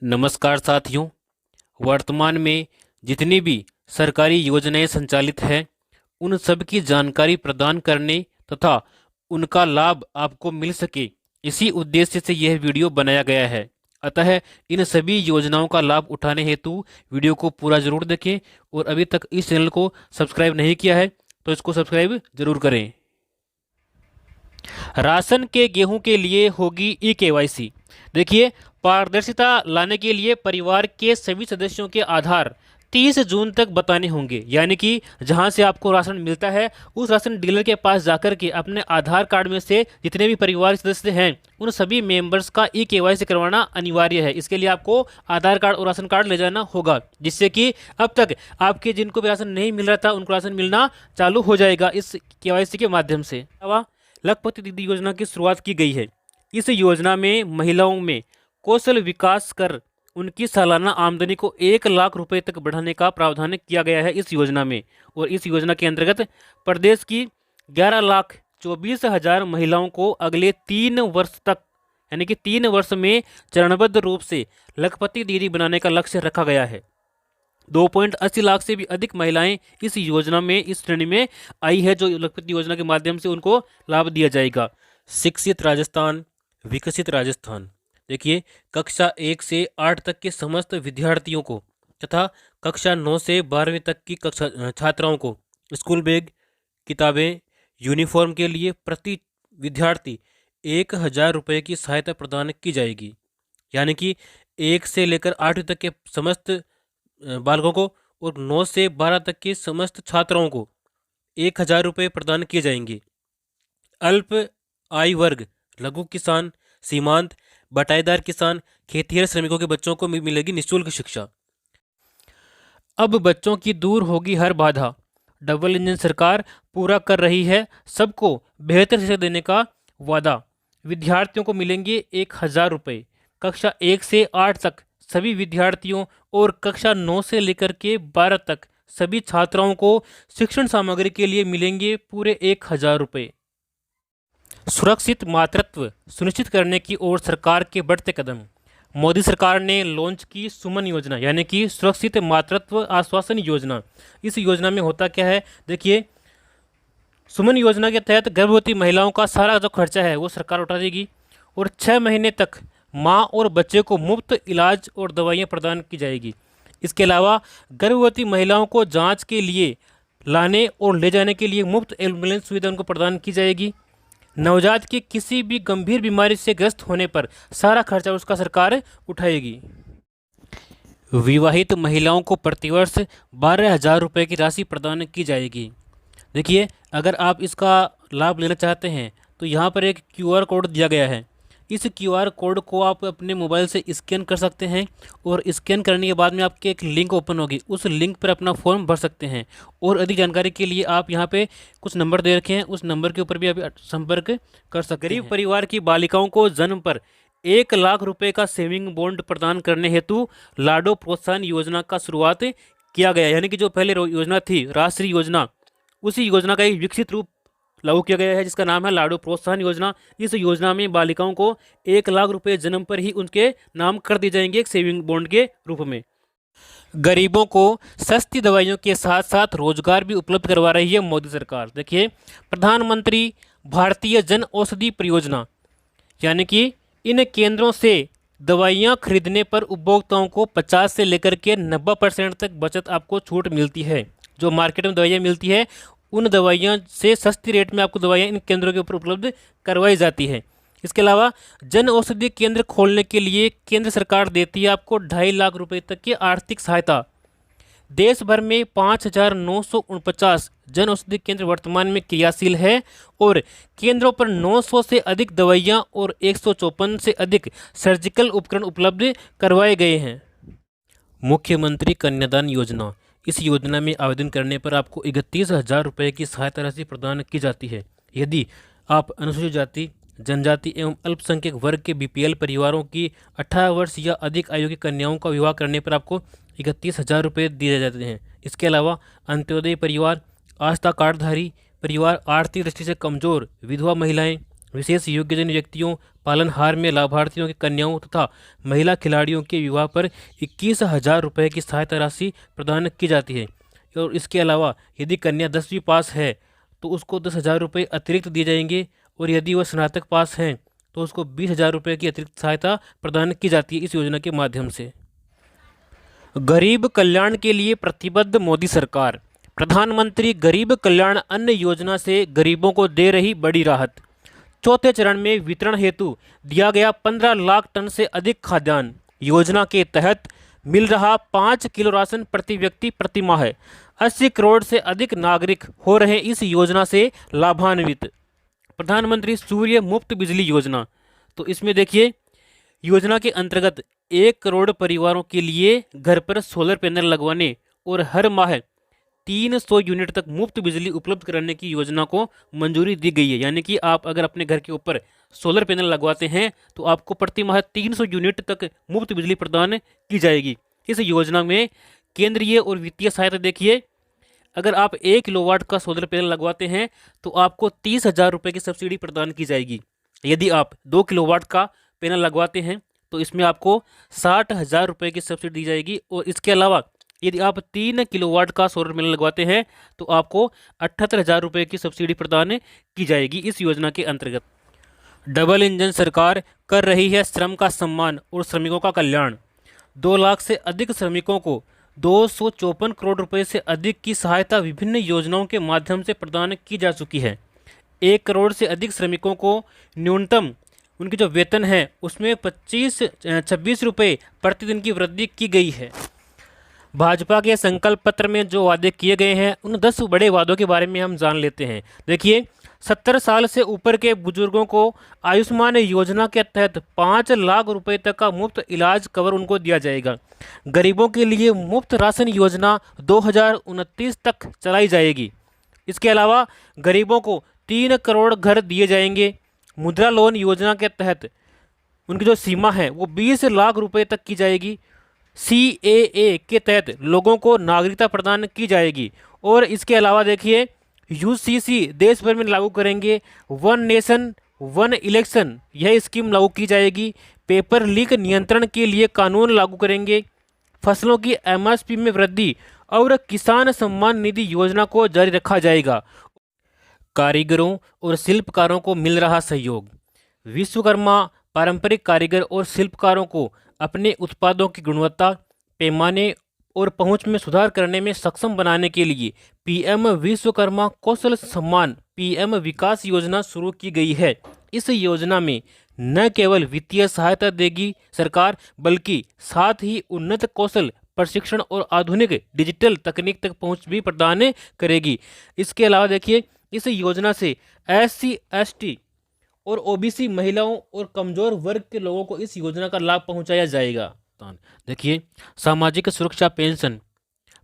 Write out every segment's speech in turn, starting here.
नमस्कार साथियों। वर्तमान में जितनी भी सरकारी योजनाएं संचालित हैं उन सब की जानकारी प्रदान करने तथा उनका लाभ आपको मिल सके, इसी उद्देश्य से यह वीडियो बनाया गया है। अतः इन सभी योजनाओं का लाभ उठाने हेतु वीडियो को पूरा जरूर देखें और अभी तक इस चैनल को सब्सक्राइब नहीं किया है तो इसको सब्सक्राइब जरूर करें। राशन के गेहूं के लिए होगी ई-केवाईसी। देखिए, पारदर्शिता लाने के लिए परिवार के सभी सदस्यों के आधार 30 जून तक बताने होंगे। यानी कि जहां से आपको राशन मिलता है उस राशन डीलर के पास जाकर के अपने आधार कार्ड में से जितने भी परिवार के सदस्य हैं उन सभी मेंबर्स का ई-केवाईसी करवाना अनिवार्य है। इसके लिए आपको आधार कार्ड और राशन कार्ड ले जाना होगा, जिससे कि अब तक आपके जिनको भी राशन नहीं मिल रहा था उनको राशन मिलना चालू हो जाएगा इस केवाईसी के माध्यम से। लखपति दीदी योजना की शुरुआत की गई है। इस योजना में महिलाओं में कौशल विकास कर उनकी सालाना आमदनी को 1 लाख रुपए तक बढ़ाने का प्रावधान किया गया है इस योजना में। और इस योजना के अंतर्गत प्रदेश की 11,24,000 महिलाओं को अगले 3 वर्ष तक यानी कि 3 वर्ष में चरणबद्ध रूप से लखपति दीदी बनाने का लक्ष्य रखा गया है। 2.80 लाख से भी अधिक महिलाएं इस योजना में इस श्रेणी में आई है, जो लखपति योजना के माध्यम से उनको लाभ दिया जाएगा। शिक्षित राजस्थान, विकसित राजस्थान। देखिए, कक्षा 1 से 8 तक के समस्त विद्यार्थियों को तथा कक्षा 9 से 12वीं तक की कक्षा छात्राओं को स्कूल बैग, किताबें, यूनिफॉर्म के लिए प्रति विद्यार्थी 1,000 रुपये की सहायता प्रदान की जाएगी। यानी कि 1 से लेकर 8वीं तक के समस्त बालकों को और 9 से 12 तक के समस्त छात्राओं को 1,000 रुपये प्रदान किए जाएंगे। अल्प आय वर्ग, लघु किसान, सीमांत, बटाईदार किसान, खेतिहर श्रमिकों के बच्चों को मिलेगी निःशुल्क शिक्षा। अब बच्चों की दूर होगी हर बाधा। डबल इंजन सरकार पूरा कर रही है सबको बेहतर शिक्षा देने का वादा। विद्यार्थियों को मिलेंगे 1,000 रुपये। कक्षा 1 से 8 तक सभी विद्यार्थियों और कक्षा 9 से लेकर के 12 तक सभी छात्राओं को शिक्षण सामग्री के लिए मिलेंगे पूरे 1,000 रुपये। सुरक्षित मातृत्व सुनिश्चित करने की ओर सरकार के बढ़ते कदम। मोदी सरकार ने लॉन्च की सुमन योजना, यानी कि सुरक्षित मातृत्व आश्वासन योजना। इस योजना में होता क्या है, देखिए, सुमन योजना के तहत गर्भवती महिलाओं का सारा जो खर्चा है वो सरकार उठा देगी और 6 महीने तक माँ और बच्चे को मुफ्त इलाज और दवाइयाँ प्रदान की जाएगी। इसके अलावा गर्भवती महिलाओं को जांच के लिए लाने और ले जाने के लिए मुफ्त एम्बुलेंस सुविधा उनको प्रदान की जाएगी। नवजात की किसी भी गंभीर बीमारी से ग्रस्त होने पर सारा खर्चा उसका सरकार उठाएगी। विवाहित महिलाओं को प्रतिवर्ष 12,000 रुपये की राशि प्रदान की जाएगी। देखिए, अगर आप इसका लाभ लेना चाहते हैं तो यहाँ पर एक QR कोड दिया गया है। इस QR कोड को आप अपने मोबाइल से स्कैन कर सकते हैं और स्कैन करने के बाद में आपके एक लिंक ओपन होगी, उस लिंक पर अपना फॉर्म भर सकते हैं। और अधिक जानकारी के लिए आप यहाँ पे कुछ नंबर दे रखे हैं, उस नंबर के ऊपर भी आप संपर्क कर सकते हैं। गरीब परिवार की बालिकाओं को जन्म पर 1 लाख रुपये का सेविंग बॉन्ड प्रदान करने हेतु लाडो प्रोत्साहन योजना का शुरुआत किया गया। यानी कि जो पहले योजना थी राष्ट्रीय योजना, उसी योजना का एक विकसित रूप लागू किया गया है जिसका नाम है लाडो प्रोत्साहन योजना। इस योजना में बालिकाओं को 1 लाख रुपए जन्म पर ही उनके नाम कर दिए जाएंगे एक सेविंग बॉन्ड के रूप में। गरीबों को सस्ती दवाइयों के साथ साथ रोजगार भी उपलब्ध करवा रही है मोदी सरकार। देखिए, प्रधानमंत्री भारतीय जन औषधि परियोजना, यानी कि इन केंद्रों से दवाइयाँ खरीदने पर उपभोक्ताओं को 50 से लेकर के 90% तक बचत आपको छूट मिलती है। जो मार्केट में दवाइयाँ मिलती है उन दवाइयाँ से सस्ती रेट में आपको दवाइयाँ इन केंद्रों के ऊपर उपलब्ध करवाई जाती है। इसके अलावा जन औषधि केंद्र खोलने के लिए केंद्र सरकार देती है आपको 2.5 लाख रुपए तक की आर्थिक सहायता। देश भर में 5,949 जन औषधि केंद्र वर्तमान में क्रियाशील है और केंद्रों पर 900 से अधिक दवाइयाँ और 154 से अधिक सर्जिकल उपकरण उपलब्ध करवाए गए हैं। मुख्यमंत्री कन्यादान योजना। इस योजना में आवेदन करने पर आपको 31,000 रुपये की सहायता राशि प्रदान की जाती है। यदि आप अनुसूचित जाति, जनजाति एवं अल्पसंख्यक वर्ग के BPL परिवारों की 18 वर्ष या अधिक आयु की कन्याओं का विवाह करने पर आपको 31,000 रुपये दिए जाते हैं। इसके अलावा अंत्योदय परिवार, आस्था कार्डधारी परिवार, आर्थिक दृष्टि से कमजोर विधवा महिलाएं, विशेष योग्यजन व्यक्तियों, पालनहार में लाभार्थियों की कन्याओं तथा महिला खिलाड़ियों के विवाह पर 21,000 रुपये की सहायता राशि प्रदान की जाती है। और इसके अलावा यदि कन्या 10वीं पास है तो उसको 10,000 रुपये अतिरिक्त दिए जाएंगे, और यदि वह स्नातक पास हैं तो उसको 20,000 रुपये की अतिरिक्त सहायता प्रदान की जाती है इस योजना के माध्यम से। गरीब कल्याण के लिए प्रतिबद्ध मोदी सरकार। प्रधानमंत्री गरीब कल्याण अन्न योजना से गरीबों को दे रही बड़ी राहत। चौथे चरण में वितरण हेतु दिया गया 15 लाख टन से अधिक खाद्यान्न। योजना के तहत मिल रहा 5 किलो राशन प्रति व्यक्ति प्रति माह है। 80 करोड़ से अधिक नागरिक हो रहे इस योजना से लाभान्वित। प्रधानमंत्री सूर्य मुफ्त बिजली योजना, तो इसमें देखिए योजना के अंतर्गत 1 करोड़ परिवारों के लिए घर पर सोलर पैनल लगवाने और हर माह 300 यूनिट तक मुफ्त बिजली उपलब्ध कराने की योजना को मंजूरी दी गई है। यानी कि आप अगर अपने घर के ऊपर सोलर पैनल लगवाते हैं तो आपको प्रति माह 300 यूनिट तक मुफ्त बिजली प्रदान की जाएगी। इस योजना में केंद्रीय और वित्तीय सहायता देखिए, अगर आप 1 किलोवाट का सोलर पैनल लगवाते हैं तो आपको 30,000 रुपये की सब्सिडी प्रदान की जाएगी। यदि आप 2 किलोवाट का पैनल लगवाते हैं तो इसमें आपको 60,000 रुपये की सब्सिडी दी जाएगी। और इसके अलावा यदि आप 3 किलोवाट का सोलर पैनल लगवाते हैं तो आपको 78,000 रुपये की सब्सिडी प्रदान की जाएगी इस योजना के अंतर्गत। डबल इंजन सरकार कर रही है श्रम का सम्मान और श्रमिकों का कल्याण। 2 लाख से अधिक श्रमिकों को 254 करोड़ रुपए से अधिक की सहायता विभिन्न योजनाओं के माध्यम से प्रदान की जा चुकी है। 1 करोड़ से अधिक श्रमिकों को न्यूनतम उनकी जो वेतन है उसमें 26 रुपये प्रतिदिन की वृद्धि की गई है। भाजपा के संकल्प पत्र में जो वादे किए गए हैं उन 10 बड़े वादों के बारे में हम जान लेते हैं। देखिए, 70 साल से ऊपर के बुजुर्गों को आयुष्मान योजना के तहत 5 लाख रुपए तक का मुफ्त इलाज कवर उनको दिया जाएगा। गरीबों के लिए मुफ्त राशन योजना 2029 तक चलाई जाएगी। इसके अलावा गरीबों को 3 करोड़ घर दिए जाएंगे। मुद्रा लोन योजना के तहत उनकी जो सीमा है वो 20 लाख रुपए तक की जाएगी। CAA के तहत लोगों को नागरिकता प्रदान की जाएगी। और इसके अलावा देखिए, UCC देश भर में लागू करेंगे। 1 नेशन 1 इलेक्शन यह स्कीम लागू की जाएगी। पेपर लीक नियंत्रण के लिए कानून लागू करेंगे। फसलों की MSP में वृद्धि और किसान सम्मान निधि योजना को जारी रखा जाएगा। कारीगरों और शिल्पकारों को मिल रहा सहयोग। विश्वकर्मा पारंपरिक कारीगर और शिल्पकारों को अपने उत्पादों की गुणवत्ता, पैमाने और पहुंच में सुधार करने में सक्षम बनाने के लिए PM विश्वकर्मा कौशल सम्मान PM विकास योजना शुरू की गई है। इस योजना में न केवल वित्तीय सहायता देगी सरकार, बल्कि साथ ही उन्नत कौशल प्रशिक्षण और आधुनिक डिजिटल तकनीक तक पहुंच भी प्रदान करेगी। इसके अलावा देखिए, इस योजना से SC ST और OBC महिलाओं और कमजोर वर्ग के लोगों को इस योजना का लाभ पहुंचाया जाएगा। देखिए, सामाजिक सुरक्षा पेंशन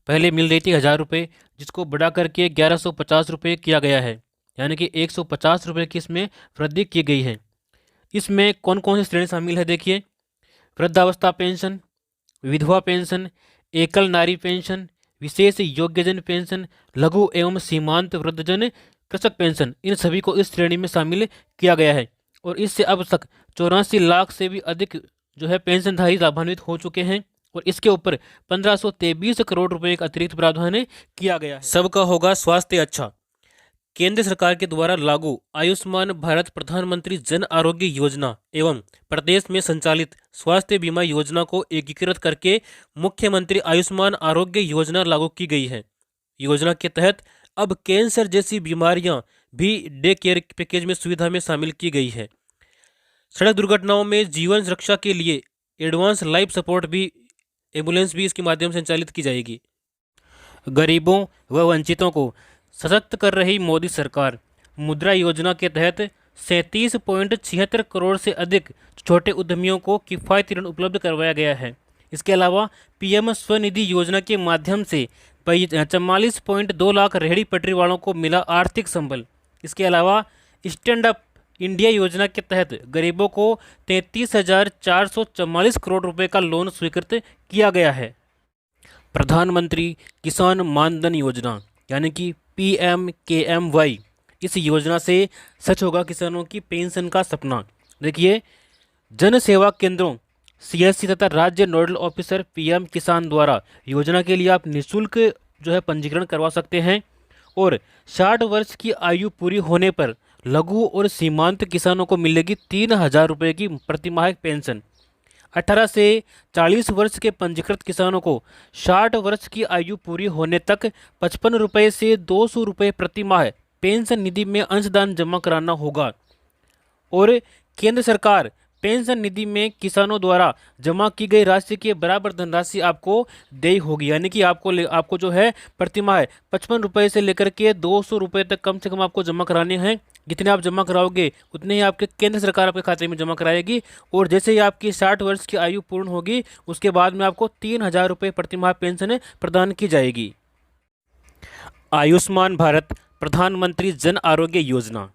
पहले मिल रही थी 1,000 रुपये, जिसको बढ़ा करके 1,150 रुपये किया गया है। यानी कि 150 रुपये की इसमें वृद्धि की गई है। इसमें कौन कौन सी श्रेणी शामिल है देखिए, वृद्धावस्था पेंशन, विधवा पेंशन, एकल नारी पेंशन, विशेष योग्यजन पेंशन, लघु एवं सीमांत वृद्धजन कृषक पेंशन, इन सभी को इस श्रेणी में शामिल किया गया है। और इससे अब तक 84 लाख से भी अधिक जो है पेंशनधारी लाभान्वित हो चुके हैं। और इसके ऊपर 1523 करोड़ रुपए का अतिरिक्त प्रावधान किया गया है। सबका होगा स्वास्थ्य अच्छा। केंद्र सरकार के द्वारा लागू आयुष्मान भारत प्रधानमंत्री जन आरोग्य योजना एवं प्रदेश में संचालित स्वास्थ्य बीमा योजना को एकीकृत करके मुख्यमंत्री आयुष्मान आरोग्य योजना लागू की गई है। योजना के तहत अब कैंसर जैसी बीमारियां भी डे केयर पैकेज में सुविधा में शामिल की गई है। सड़क दुर्घटनाओं में जीवन रक्षा के लिए एडवांस लाइफ सपोर्ट भी एम्बुलेंस भी इसके माध्यम से संचालित की जाएगी। गरीबों व वंचितों को सशक्त कर रही मोदी सरकार। मुद्रा योजना के तहत 37.76 करोड़ से अधिक छोटे उद्यमियों को किफ़ायती ऋण उपलब्ध करवाया गया है। इसके अलावा PM स्वनिधि योजना के माध्यम से 44.2 लाख रेहड़ी पटरी वालों को मिला आर्थिक संबल। इसके अलावा स्टैंड अप इंडिया योजना के तहत गरीबों को 33,444 करोड़ रुपए का लोन स्वीकृत किया गया है। प्रधानमंत्री किसान मानधन योजना यानी कि PMKMY, इस योजना से सच होगा किसानों की पेंशन का सपना। देखिए, जन सेवा केंद्रों, सीएससी तथा राज्य नोडल ऑफिसर पीएम किसान द्वारा योजना के लिए आप निःशुल्क जो है पंजीकरण करवा सकते हैं। और 60 वर्ष की आयु पूरी होने पर लघु और सीमांत किसानों को मिलेगी 3,000 रुपये की प्रतिमाह पेंशन। 18 से 40 वर्ष के पंजीकृत किसानों को 60 वर्ष की आयु पूरी होने तक 55 रुपये से 200 रुपये प्रति माह पेंशन निधि में अंशदान जमा कराना होगा। और केंद्र सरकार पेंशन निधि में किसानों द्वारा जमा की गई राशि के बराबर धनराशि आपको देय होगी। यानी कि आपको जो है प्रति माह 55 रुपये से लेकर के 200 रुपये तक कम से कम आपको जमा कराने हैं। जितने आप जमा कराओगे उतने ही आपके केंद्र सरकार आपके खाते में जमा कराएगी। और जैसे ही आपकी 60 वर्ष की आयु पूर्ण होगी उसके बाद में आपको 3,000 रुपये प्रति माह पेंशन प्रदान की जाएगी। आयुष्मान भारत प्रधानमंत्री जन आरोग्य योजना,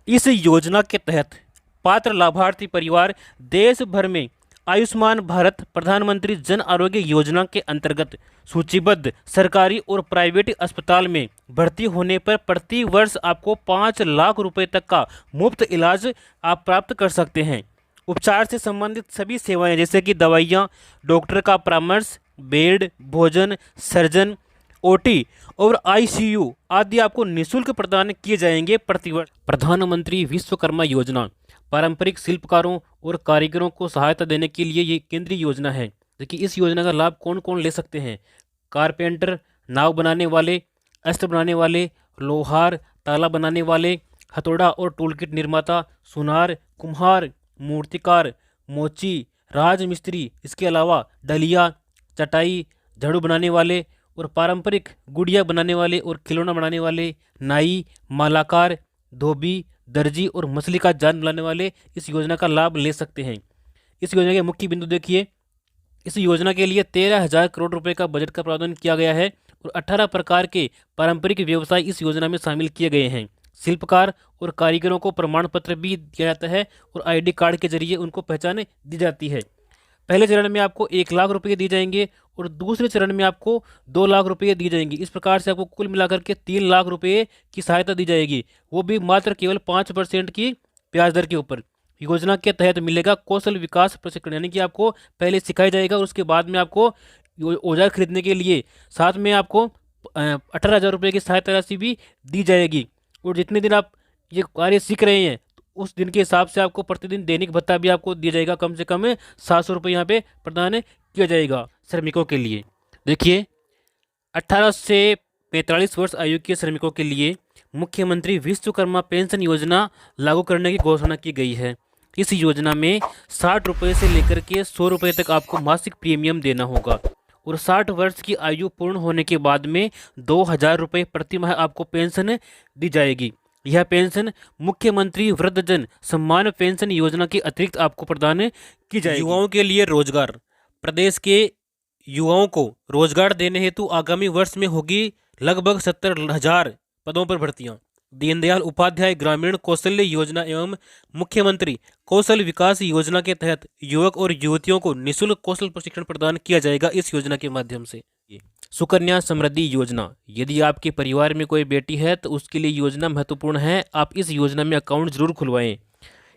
इस योजना के तहत पात्र लाभार्थी परिवार देश भर में आयुष्मान भारत प्रधानमंत्री जन आरोग्य योजना के अंतर्गत सूचीबद्ध सरकारी और प्राइवेट अस्पताल में भर्ती होने पर प्रति वर्ष आपको 5 लाख रुपए तक का मुफ्त इलाज आप प्राप्त कर सकते हैं। उपचार से संबंधित सभी सेवाएं जैसे कि दवाइयाँ, डॉक्टर का परामर्श, बेड, भोजन, सर्जन, ओटी और आईसीयू आदि आपको निःशुल्क प्रदान किए जाएंगे प्रतिवर्ष। प्रधानमंत्री विश्वकर्मा योजना पारंपरिक शिल्पकारों और कारीगरों को सहायता देने के लिए ये केंद्रीय योजना है। देखिए, इस योजना का लाभ कौन कौन ले सकते हैं? कारपेंटर, नाव बनाने वाले, अस्त्र बनाने वाले, लोहार, ताला बनाने वाले, हथौड़ा और टूलकिट निर्माता, सुनार, कुम्हार, मूर्तिकार, मोची, राजमिस्त्री, इसके अलावा डलिया, चटाई, झाड़ू बनाने वाले और पारंपरिक गुड़िया बनाने वाले और खिलौना बनाने वाले, नाई, मालाकार, धोबी, दर्जी और मछली का जाल बनाने वाले इस योजना का लाभ ले सकते हैं। इस योजना के मुख्य बिंदु देखिए, इस योजना के लिए 13,000 करोड़ रुपए का बजट का प्रावधान किया गया है और 18 प्रकार के पारंपरिक व्यवसाय इस योजना में शामिल किए गए हैं। शिल्पकार और कारीगरों को प्रमाण पत्र भी दिया जाता है और आईडी कार्ड के जरिए उनको पहचान दी जाती है। पहले चरण में आपको 1 लाख रुपये दिए जाएंगे और दूसरे चरण में आपको 2 लाख रुपये दिए जाएंगे। इस प्रकार से आपको कुल मिलाकर के 3 लाख रुपये की सहायता दी जाएगी, वो भी मात्र केवल 5% की ब्याज दर के ऊपर। योजना के तहत मिलेगा कौशल विकास प्रशिक्षण, यानी कि आपको पहले सिखाया जाएगा और उसके बाद में आपको औजार खरीदने के लिए साथ में आपको 18,000 रुपये की सहायता राशि भी दी जाएगी। और जितने दिन आप ये कार्य सीख रहे हैं उस दिन के हिसाब से आपको प्रतिदिन दैनिक भत्ता भी आपको दिया जाएगा। कम से कम 700 रुपये यहाँ पे प्रदान किया जाएगा श्रमिकों के लिए। देखिए, 18 से 45 वर्ष आयु के श्रमिकों के लिए मुख्यमंत्री विश्वकर्मा पेंशन योजना लागू करने की घोषणा की गई है। इस योजना में 60 रुपये से लेकर के 100 रुपये तक आपको मासिक प्रीमियम देना होगा और 60 वर्ष की आयु पूर्ण होने के बाद में 2,000 रुपये प्रति माह आपको पेंशन दी जाएगी। यह पेंशन मुख्यमंत्री वृद्धजन सम्मान पेंशन योजना के अतिरिक्त आपको प्रदान की जाएगी। युवाओं के लिए रोजगार, प्रदेश के युवाओं को रोजगार देने हेतु आगामी वर्ष में होगी लगभग 70,000 पदों पर भर्तियां। दीनदयाल उपाध्याय ग्रामीण कौशल्य योजना एवं मुख्यमंत्री कौशल विकास योजना के तहत युवक और युवतियों को निःशुल्क कौशल प्रशिक्षण प्रदान किया जाएगा इस योजना के माध्यम से। सुकन्या समृद्धि योजना, यदि आपके परिवार में कोई बेटी है तो उसके लिए योजना महत्वपूर्ण है। आप इस योजना में अकाउंट जरूर खुलवाएं।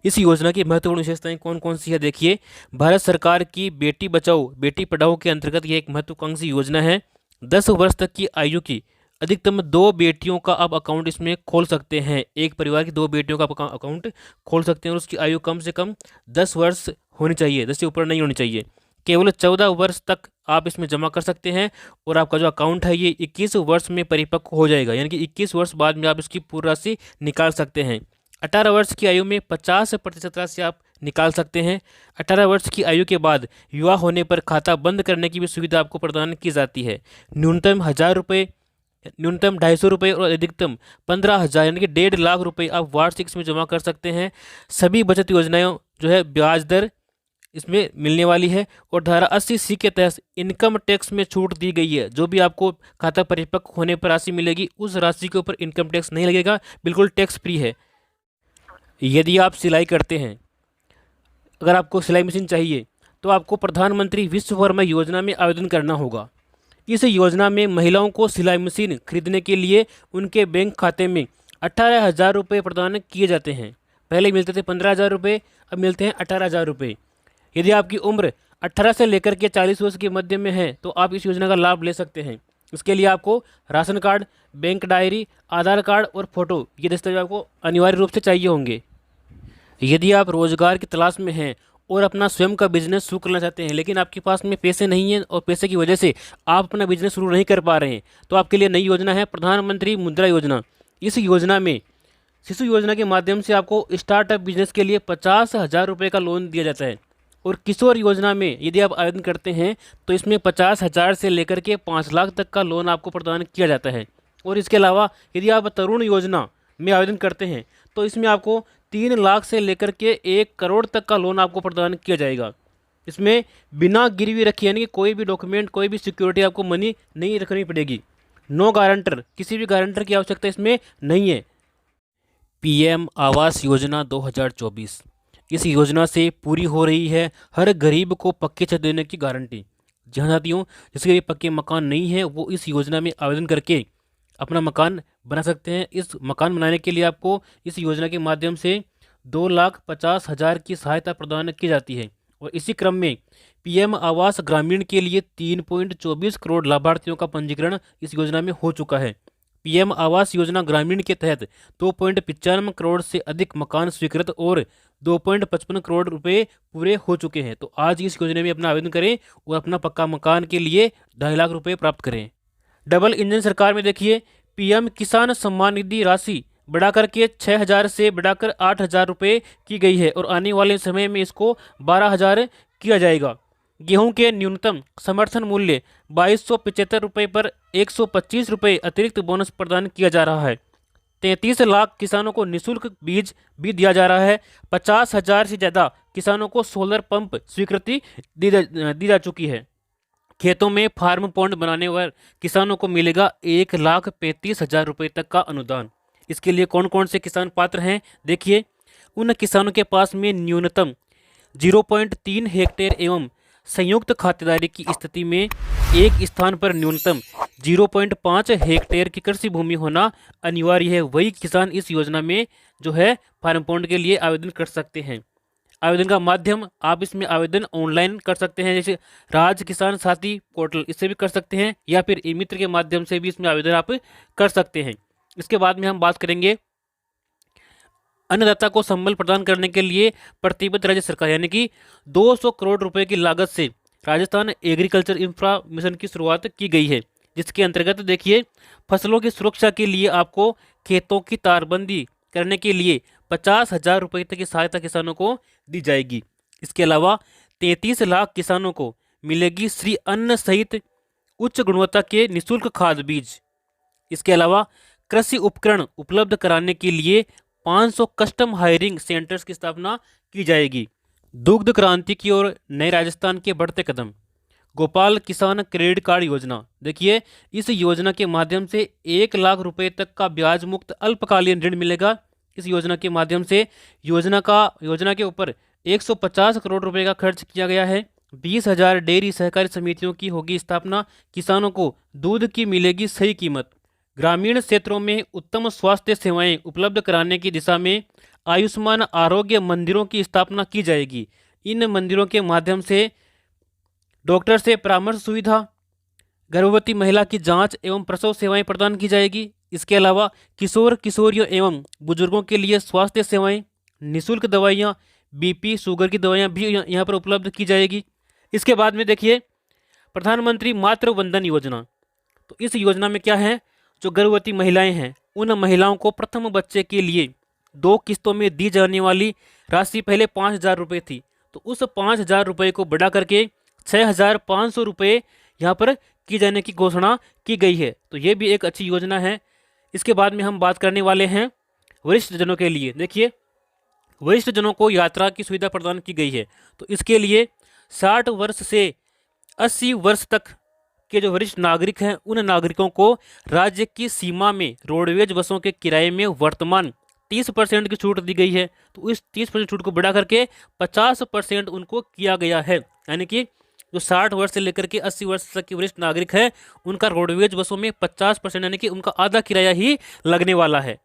इस योजना की महत्वपूर्ण विशेषताएं कौन कौन सी है? देखिए, भारत सरकार की बेटी बचाओ बेटी पढ़ाओ के अंतर्गत यह एक महत्वाकांक्षी योजना है। 10 वर्ष तक की आयु की अधिकतम 2 बेटियों का आप अकाउंट इसमें खोल सकते हैं। एक परिवार की 2 बेटियों का आप अकाउंट खोल सकते हैं और उसकी आयु कम से कम 10 वर्ष होनी चाहिए, 10 से ऊपर नहीं होनी चाहिए। केवल 14 वर्ष तक आप इसमें जमा कर सकते हैं और आपका जो अकाउंट है ये 21 वर्ष में परिपक्व हो जाएगा, यानी कि 21 वर्ष बाद में आप इसकी पूरी राशि निकाल सकते हैं। 18 वर्ष की आयु में 50% राशि आप निकाल सकते हैं। 18 वर्ष की आयु के बाद युवा होने पर खाता बंद करने की भी सुविधा आपको प्रदान की जाती है। न्यूनतम 1,000 रुपये, न्यूनतम 250 रुपये और अधिकतम 15,000 यानी कि 1.5 लाख रुपये आप वार्षिक इसमें जमा कर सकते हैं। सभी बचत योजनाएं जो है ब्याज दर इसमें मिलने वाली है और धारा 80C के तहत इनकम टैक्स में छूट दी गई है। जो भी आपको खाता परिपक्व होने पर राशि मिलेगी उस राशि के ऊपर इनकम टैक्स नहीं लगेगा, बिल्कुल टैक्स फ्री है। यदि आप सिलाई करते हैं, अगर आपको सिलाई मशीन चाहिए तो आपको प्रधानमंत्री विश्वकर्मा योजना में आवेदन करना होगा। इस योजना में महिलाओं को सिलाई मशीन खरीदने के लिए उनके बैंक खाते में 18,000 रुपये प्रदान किए जाते हैं। पहले मिलते थे 15,000 रुपये, अब मिलते हैं 18,000 रुपये। यदि आपकी उम्र 18 से लेकर के 40 वर्ष के मध्य में है तो आप इस योजना का लाभ ले सकते हैं। इसके लिए आपको राशन कार्ड, बैंक डायरी, आधार कार्ड और फोटो, ये दस्तावेज आपको अनिवार्य रूप से चाहिए होंगे। यदि आप रोजगार की तलाश में हैं और अपना स्वयं का बिजनेस शुरू करना चाहते हैं, लेकिन आपके पास में पैसे नहीं हैं और पैसे की वजह से आप अपना बिजनेस शुरू नहीं कर पा रहे हैं, तो आपके लिए नई योजना है प्रधानमंत्री मुद्रा योजना। इस योजना में शिशु योजना के माध्यम से आपको स्टार्टअप बिजनेस के लिए 50,000 रुपये का लोन दिया जाता है। और किशोर योजना में यदि आप आवेदन करते हैं तो इसमें 50,000 से लेकर के 5 लाख तक का लोन आपको प्रदान किया जाता है। और इसके अलावा यदि आप तरुण योजना में आवेदन करते हैं तो इसमें आपको 3 लाख से लेकर के 1 करोड़ तक का लोन आपको प्रदान किया जाएगा। इसमें बिना गिरवी रखे, यानी कि कोई भी डॉक्यूमेंट, कोई भी सिक्योरिटी आपको मनी नहीं रखनी पड़ेगी। नो गारंटर, किसी भी गारंटर की आवश्यकता इसमें नहीं है। पीएम आवास योजना 2024, इस योजना से पूरी हो रही है हर गरीब को पक्के छत देने की गारंटी। जहाँ साथियों जिसके भी पक्के मकान नहीं है वो इस योजना में आवेदन करके अपना मकान बना सकते हैं। इस मकान बनाने के लिए आपको इस योजना के माध्यम से 2,50,000 की सहायता प्रदान की जाती है। और इसी क्रम में पीएम आवास ग्रामीण के लिए 3.24 करोड़ लाभार्थियों का पंजीकरण इस योजना में हो चुका है। पीएम आवास योजना ग्रामीण के तहत 2.95 करोड़ से अधिक मकान स्वीकृत और 2.55 करोड़ रुपए पूरे हो चुके हैं। तो आज इस योजना में अपना आवेदन करें और अपना पक्का मकान के लिए 2.5 लाख रुपए प्राप्त करें। डबल इंजन सरकार में देखिए, पीएम किसान सम्मान निधि राशि बढ़ाकर के 6,000 से बढ़ाकर 8,000 रुपये की गई है और आने वाले समय में इसको 12,000 किया जाएगा। गेहूं के न्यूनतम समर्थन मूल्य 2,275 रुपये पर 125 रुपये अतिरिक्त बोनस प्रदान किया जा रहा है। 33 लाख किसानों को निःशुल्क बीज भी दिया जा रहा है। 50,000 से ज़्यादा किसानों को सोलर पंप स्वीकृति दी जा चुकी है। खेतों में फार्म पॉन्ड बनाने पर किसानों को मिलेगा 1,35,000 रुपये तक का अनुदान। इसके लिए कौन कौन से किसान पात्र हैं, देखिए। उन किसानों के पास में न्यूनतम 0.3 हेक्टेयर एवं संयुक्त खातेदारी की स्थिति में एक स्थान पर न्यूनतम 0.5 हेक्टेयर की कृषि भूमि होना अनिवार्य है। वही किसान इस योजना में जो है फार्म पॉन्ड के लिए आवेदन कर सकते हैं। आवेदन का माध्यम, आप इसमें आवेदन ऑनलाइन कर सकते हैं, जैसे राज किसान साथी पोर्टल, इससे भी कर सकते हैं, या फिर ई मित्र के माध्यम से भी इसमें आवेदन आप कर सकते हैं। इसके बाद में हम बात करेंगे अन्नदाता को संबल प्रदान करने के लिए प्रतिबद्ध राज्य सरकार, यानी कि 200 करोड़ रुपए की लागत से राजस्थान एग्रीकल्चर इंफ्रा मिशन की शुरुआत की गई है, जिसके अंतर्गत देखिए फसलों की सुरक्षा के लिए आपको खेतों की तारबंदी करने के लिए 50,000 रुपये तक की सहायता किसानों को दी जाएगी। इसके अलावा 33 लाख किसानों को मिलेगी श्री अन्न सहित उच्च गुणवत्ता के निःशुल्क खाद बीज। इसके अलावा कृषि उपकरण उपलब्ध कराने के लिए 500 कस्टम हायरिंग सेंटर्स की स्थापना की जाएगी। दुग्ध क्रांति की ओर नए राजस्थान के बढ़ते कदम। गोपाल किसान क्रेडिट कार्ड योजना, देखिए इस योजना के माध्यम से 1 लाख रुपए तक का ब्याज मुक्त अल्पकालीन ऋण मिलेगा। इस योजना के माध्यम से योजना के ऊपर 150 करोड़ रुपए का खर्च किया गया है। 20,000 डेयरी सहकारी समितियों की होगी स्थापना। किसानों को दूध की मिलेगी सही कीमत। ग्रामीण क्षेत्रों में उत्तम स्वास्थ्य सेवाएं उपलब्ध कराने की दिशा में आयुष्मान आरोग्य मंदिरों की स्थापना की जाएगी। इन मंदिरों के माध्यम से डॉक्टर से परामर्श सुविधा, गर्भवती महिला की जांच एवं प्रसव सेवाएं प्रदान की जाएगी। इसके अलावा किशोर किशोरियों एवं बुजुर्गों के लिए स्वास्थ्य सेवाएं, निःशुल्क दवाइयाँ, बीपी शुगर की दवाइयाँ भी यहाँ पर उपलब्ध की जाएगी। इसके बाद में देखिए प्रधानमंत्री मातृ वंदन योजना। तो इस योजना में क्या है, जो गर्भवती महिलाएं हैं उन महिलाओं को प्रथम बच्चे के लिए 2 किस्तों में दी जाने वाली राशि पहले 5,000 रुपये थी, तो उस 5,000 रुपये को बढ़ा करके 6,500 रुपये यहाँ पर की जाने की घोषणा की गई है। तो ये भी एक अच्छी योजना है। इसके बाद में हम बात करने वाले हैं वरिष्ठ जनों के लिए। देखिए वरिष्ठ जनों को यात्रा की सुविधा प्रदान की गई है। तो इसके लिए 60 वर्ष से 80 वर्ष तक के जो वरिष्ठ नागरिक हैं उन नागरिकों को राज्य की सीमा में रोडवेज बसों के किराए में वर्तमान 30% की छूट दी गई है। तो इस 30% छूट को बढ़ा करके 50% उनको किया गया है, यानी कि जो 60 वर्ष से लेकर के 80 वर्ष तक के वरिष्ठ नागरिक हैं उनका रोडवेज बसों में 50%, यानी कि उनका आधा किराया ही लगने वाला है।